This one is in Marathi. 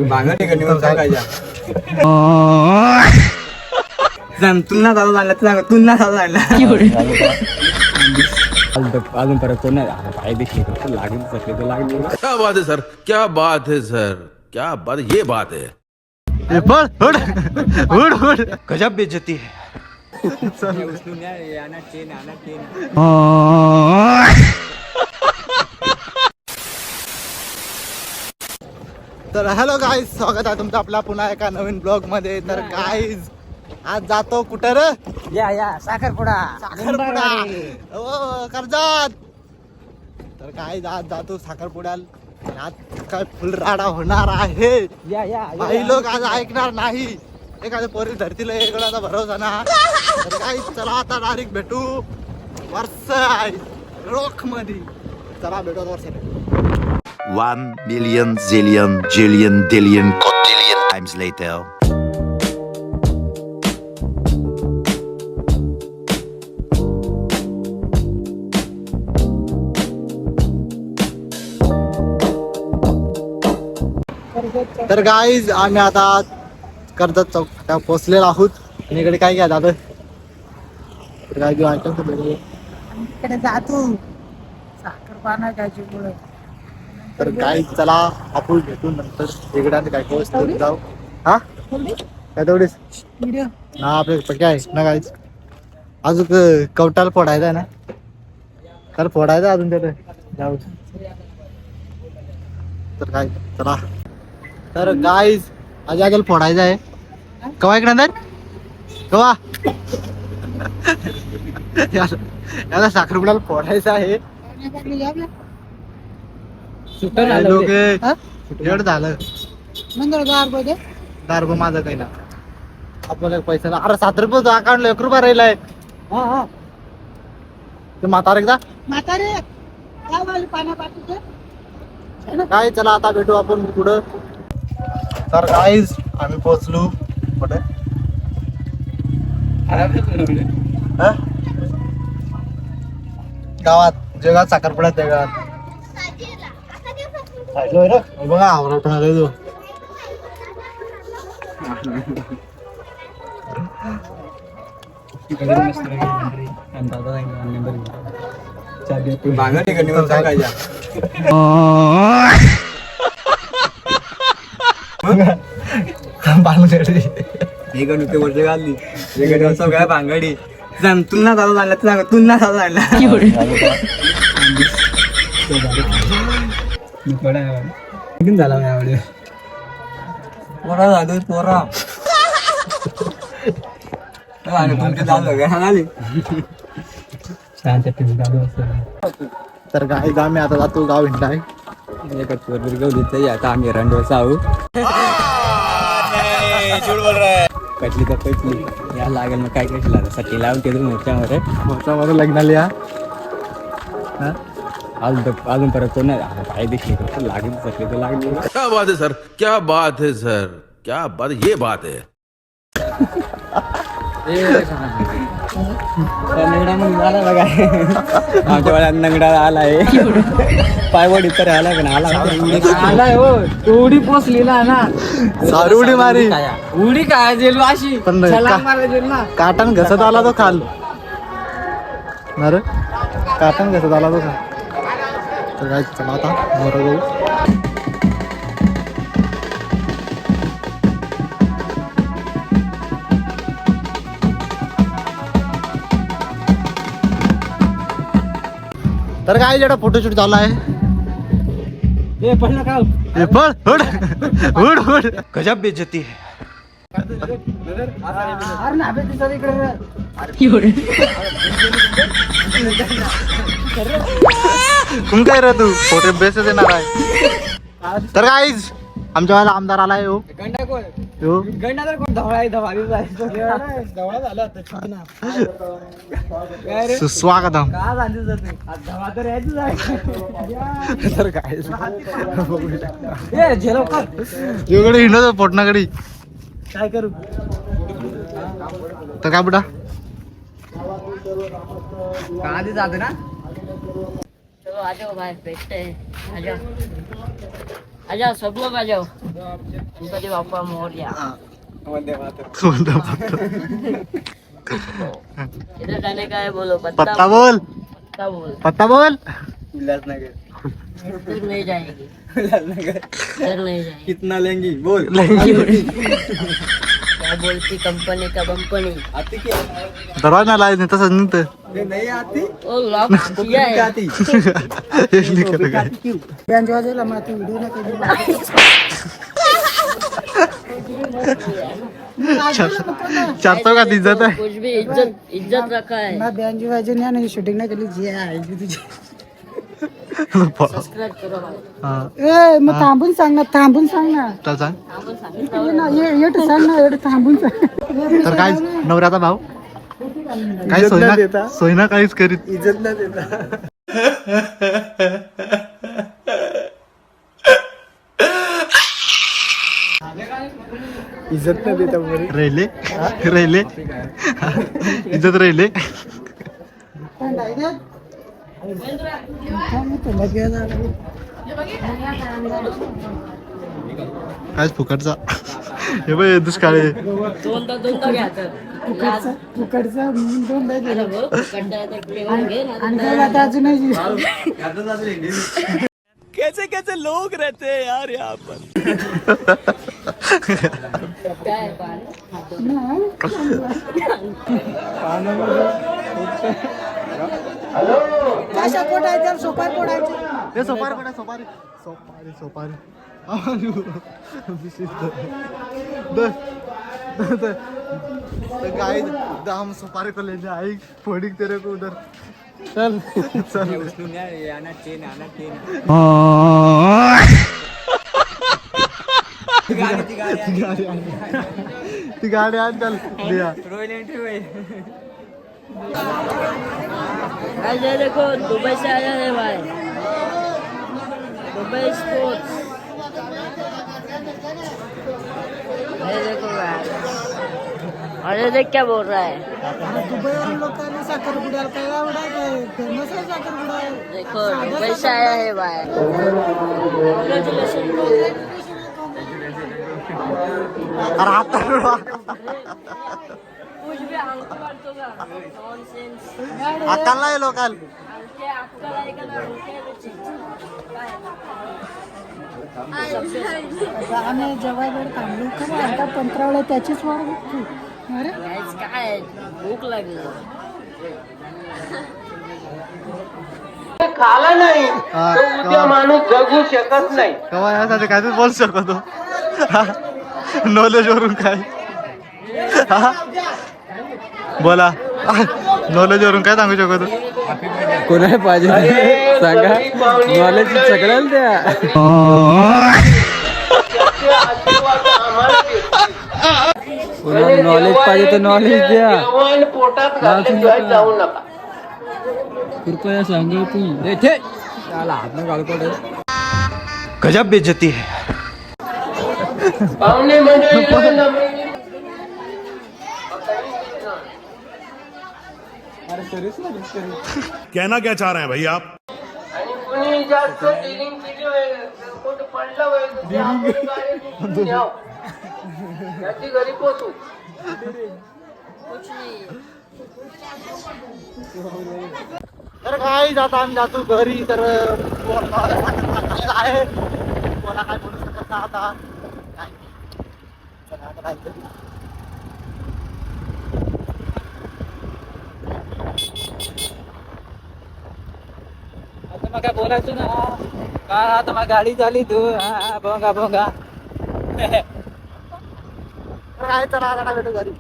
भांगडी निवड सांगायच्या तुलना चालू लागला सांग तुलना चालू लागला अजून परत कोण पाय देखील लागेल सकले तर लागले. क्या बात है सर, क्या बात है सर, क्या बात, ये बात है. गजब बेइज्जती है. तर हॅलो गाईज, स्वागत आहे तुमचं आपला पुन्हा एका नवीन ब्लॉग मध्ये. तर गाईज आज जातो कुठं रे? या साखरपुडा ओ कर्जत. तर गाईज आज जातो साखरपुड्याला. आज काय फुल राडा होणार आहे. काही लोक आज ऐकणार नाही. एखाद्या पोरी धरतीला एकडा भरोसा ना. तर गाईज चला आता डायरेक्ट भेटू वर्षाय रोख मध्ये. चला भेटू वर्षाय. 1 million zillion jillion dillion cotillion times later. तर गाईज आम्ही आता कर्जत चौक पोहोचलेलो आहोत. आणि इकडे काय घ्या दादा काय घेऊ आयटम इकडे जातो साखरपाना खायची पुढे. तर गाईज चला आपण भेटून नंतर इकडे काय पोहोचतो जाऊ. हा काय तेवढीच व्हिडिओ ना आपले पक्के आहे ना गाईज. अजून कवटाला फोडायचं आहे ना. तर फोडायचं अजून त्याला जाऊ. तर काय चला. तर गाईज आज आजल फोडायचं आहे. कवा इकडे नंतर कवा याला साखरपुड्याला फोडायचं आहे. लोक एवढं झालं दारब माझं काही ना. आपल्याला पैसा अरे 7 रुपये अकाउंटला 1 रुपया राहिलाय. ते म्हातार एकदा म्हातारे काय चला आता भेटू आपण पुढं. तर गाईज आम्ही पोहोचलो कुठे गावात जगात साखरपुड्यात त्या गावात बघा आवरा तो भांगडी निवड सांगायच्या एक नुकते वर्ष घालली एक सगळ्या भांगडी तुलना चालू लागला सांग तुलना चालू लागला झाला यावेळी पोरा झालो पोरा तुमचे चालू काय आली तर गाईज आम्ही आता जातो गाव हिंडाय. एकच पोरगी घेऊन आता आम्ही रंडोसा आहो. कटली तर कटली या लागेल मग काय कशी लागेल साठी लावून ते मोर्चावर मोठ्यामध्ये लग्नाला या. अजून परत कोण पाय देखील लागेल सकले तर लागले. क्या बात है सर, क्या बात है सर, क्या बात, ये बात है. नंगडा मग आला बघा आमच्या वेळा नंगडा आलाय पायवडी तर आला का आलाय हो. उडी पोचली ना सारी उडी मारी उडी काय जेल अशी पण ना काटण घसत आला तो खाल ना रे. काटण घसत आला तो खाल. तर काय चला आता मोर जाऊ. तर काय जेवढा फोटोशूट झाला आहे. गजब बेइज्जती है. तुम काय रे तू फोटो बेस देणार आहे. तर गाईज आमच्या वेळेला आमदार आलाय हो. सुस्वागतम. तर काय एवढे हिंडत पोटनाकडे काय करू. तर काय बुडा आधी जाते ना. चलो आ जाओ भाई बैठते हैं आ जाओ. आजा सब लोग आ जाओ गणपति बाप्पा मोरया वंदे मातरम. इधर जाने का है बोलो पत्ता बोल. पत्ता बोल पत्ता बोल. उल्लासनगर. इधर नहीं जाएगी उल्लासनगर. इधर नहीं जाएगी कितना लेंगी बोल. क्या बोलती कंपनी का कंपनी आती क्या? दरवाजा लाय नाही तसंच निघतं. ये नहीं आती. ओ लॉक किया क्या है आती? एक लिखलं काय. बँज वाजवला मग तू व्हिडिओ नाही चार चौकात इज्जत आहे. कुछ भी इज्जत इज्जत रखा है ना बँज वाजवून या नाही शूटिंग नाही केली जी आहे तुझी. सब्सक्राइब करो भाई हा. ए मग थांबून सांग ना थांबून सांग ना. चल सांग. आपण सांगितलं ना एट सांग ना एट थांबून सांग. तर काय नवऱ्याचा भाव काय सोयना काहीच करीत. इज्जत ना देता. इज्जत ना देता बोल. रेले रेले इज्जत रेले. काय फुकटचा. हे बघ दुष्काळ आहे. दोनदा घ्यायचं फुकटचा म्हणून दोनदा गेला. घे आता अजूनही कैसे कैसे लोग रहते हैं यार यहाँ पर. काय पाणी कशा पोटायचं सोपार पोटायचं. हे सोपारी कोणा सोपारी सोपारी सोपारी. गाइस हम सुपारी को लेने आई फोड़ी तेरे को उधर. चल चल. आना ट्रेन आना ट्रेन. ती गाडी आण चल लिया. Royal entry. ये देखो दुबई से आया है भाई दुबई स्पोर्ट्स ये देखो भाई और ये देख क्या बोल रहा है दुबईवरून लोकांनी साखरपुड्याला काय आवडा काय फेमस आहे साखरपुडा. देखो दुबई से आया है भाई अरे आता कुछ भी अंक मारतो का नॉनसेन्स अक्कल नाही लोकाल. अंके अक्कल आहे का ना आम्ही जेवायला थांबलो खरं आता पंतरावळ्या त्याचीच वाट बघतो. अरे गाइस काय भूक लागली खाला नाही तर उद्या माणूस जगू शकत नाही. कवा यासाठी काय तरी बोलू शकतो. नॉलेज वरून काय. बोला नॉलेज वरून काय सांगू शकतो. कोणाला पाहिजे सांगा. नॉलेज सगळ्याला द्या. कोणाला नॉलेज पाहिजे तर नॉलेज द्या. जेवण पोटात घातल्याशिवाय जाऊ नका. कृपया सांगा तू. त्याला हात न घाल पडे. गजब बेइज्जती है. पाहुणे मंडळी कहना क्या चाह रहे हैं भाई आप. आणि कुणी जास्त डिलिंग केली होईल कुठं पडलं होईल तर ते आपण गाडी घेऊन यावं. त्याची घरी पोचू. कुछ नहीं तर काय जाता आम्ही जातो घरी. तर आहे कोणा काय बोलू शकत ना आता. काय चला आता काय तरी. आता मग काय बोलायचं ना. का आता मग गाडी झाली तू. भोंगा भोंगा. तर काय चला आता भेटू घरी.